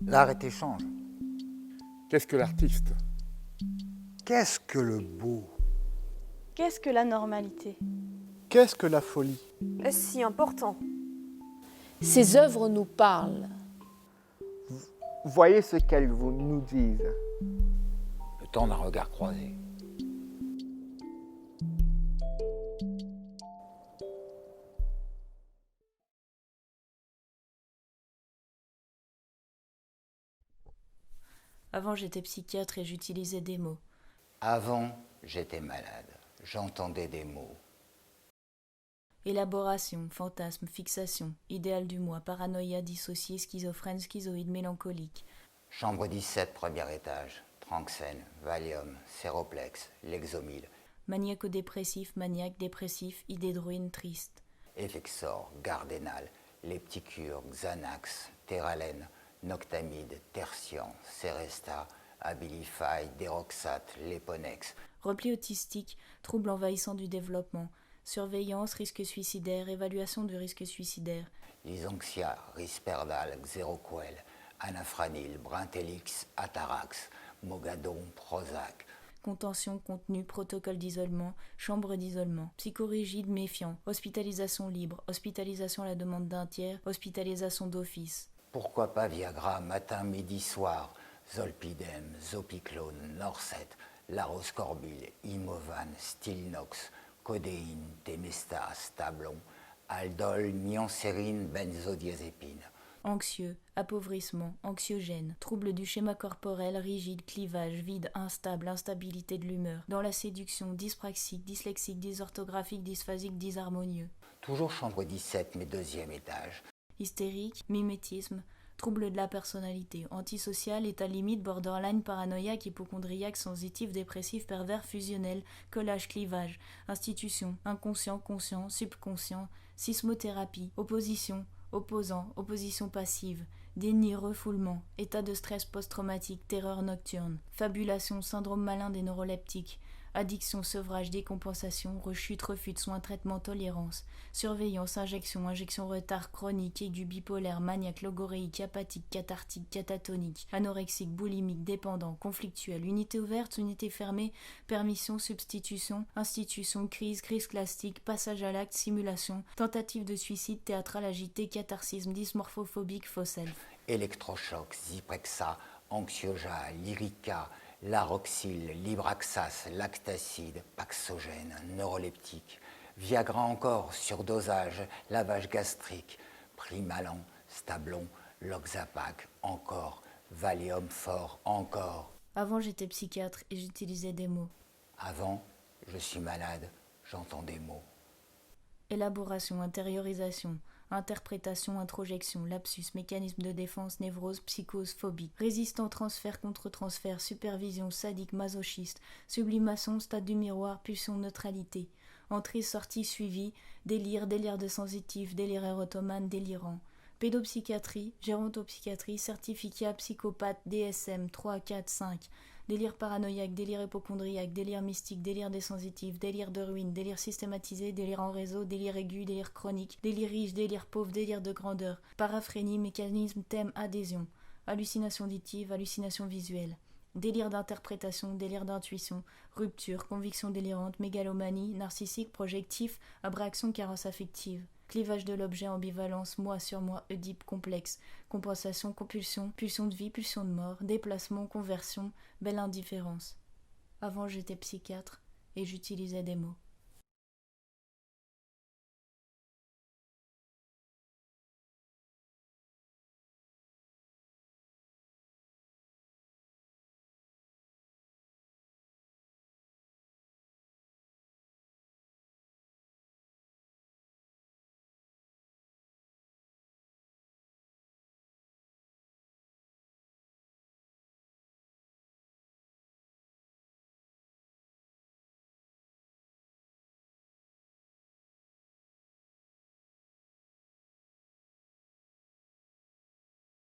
L'art est échange. Qu'est-ce que l'artiste? Qu'est-ce que le beau? Qu'est-ce que la normalité? Qu'est-ce que la folie? Est-ce si important? Ces œuvres nous parlent. Voyez ce qu'elles nous disent. Le temps d'un regard croisé. Avant, j'étais psychiatre et j'utilisais des mots. Avant, j'étais malade. J'entendais des mots. Élaboration, fantasme, fixation, idéal du moi, paranoïa, dissocié, schizophrène, schizoïde, mélancolique. Chambre 17, premier étage. Tranxène, Valium, Séroplex, Lexomil, Maniaco-dépressif, maniaque, dépressif, idée de ruine, triste. Effexor, Gardénal, Lepticure, Xanax, Terralène, Noctamide, Tertian, Seresta, Abilify, Deroxate, Leponex. Repli autistique, trouble envahissant du développement. Surveillance, risque suicidaire, évaluation du risque suicidaire. Lysanxia, Risperdal, Xeroquel, Anafranil, Brintellix, Atarax, Mogadon, Prozac. Contention, contenu, protocole d'isolement, chambre d'isolement. Psychorigide, méfiant. Hospitalisation libre, hospitalisation à la demande d'un tiers, hospitalisation d'office. Pourquoi pas Viagra, matin, midi, soir, Zolpidem, Zopiclone, Norset, Laroscorbil, Imovan, Stilnox, Codéine, Temesta, Stablon, Aldol, Niancérine, Benzodiazépine. Anxieux, appauvrissement, anxiogène, trouble du schéma corporel, rigide, clivage, vide, instable, instabilité de l'humeur. Dans la séduction, dyspraxique, dyslexique, dysorthographique, dysphasique, dysharmonieux. Toujours chambre 17, mais deuxième étage. Hystérique, mimétisme, trouble de la personnalité, antisocial, état limite, borderline, paranoïaque, hypocondriaque, sensitif, dépressif, pervers, fusionnel, collage, clivage, institution, inconscient, conscient, subconscient, sismothérapie, opposition, opposant, opposition passive, déni, refoulement, état de stress post-traumatique, terreur nocturne, fabulation, syndrome malin des neuroleptiques, addiction, sevrage, décompensation, rechute, refus de soins, traitement, tolérance, surveillance, injection retard chronique, aigu, bipolaire, maniaque, logoréique, apathique, cathartique, catatonique, anorexique, boulimique, dépendant, conflictuel, unité ouverte, unité fermée, permission, substitution, institution, crise classique, passage à l'acte, simulation, tentative de suicide, théâtral agité, catharsisme, dysmorphophobique, faux self. Électrochoc, Zyprexa, Anxioja, Lyrica, Laroxyl, Libraxas, Lactacide, Paxogène, neuroleptique, Viagra encore, surdosage, lavage gastrique, Primalan, Stablon, Loxapac, encore, Valium fort, encore. Avant, j'étais psychiatre et j'utilisais des mots. Avant, je suis malade, j'entends des mots. Élaboration, intériorisation, interprétation, introjection, lapsus, mécanisme de défense, névrose, psychose, phobie, résistant, transfert, contre-transfert, supervision, sadique, masochiste, sublimation, stade du miroir, pulsion, neutralité, entrée, sortie, suivi, délire, délire de sensitif, délire érotomane, délirant, pédopsychiatrie, gérontopsychiatrie, certificat, psychopathe, DSM, 3, 4, 5, délire paranoïaque, délire hypocondriaque, délire mystique, délire des sensitifs, délire de ruine, délire systématisé, délire en réseau, délire aigu, délire chronique, délire riche, délire pauvre, délire de grandeur, paraphrénie, mécanisme, thème, adhésion, hallucination auditive, hallucination visuelle, délire d'interprétation, délire d'intuition, rupture, conviction délirante, mégalomanie, narcissique, projectif, abréaction, carence affective. Clivage de l'objet, ambivalence, moi sur moi, Oedipe complexe, compensation, compulsion, pulsion de vie, pulsion de mort, déplacement, conversion, belle indifférence. Avant j'étais psychiatre et j'utilisais des mots.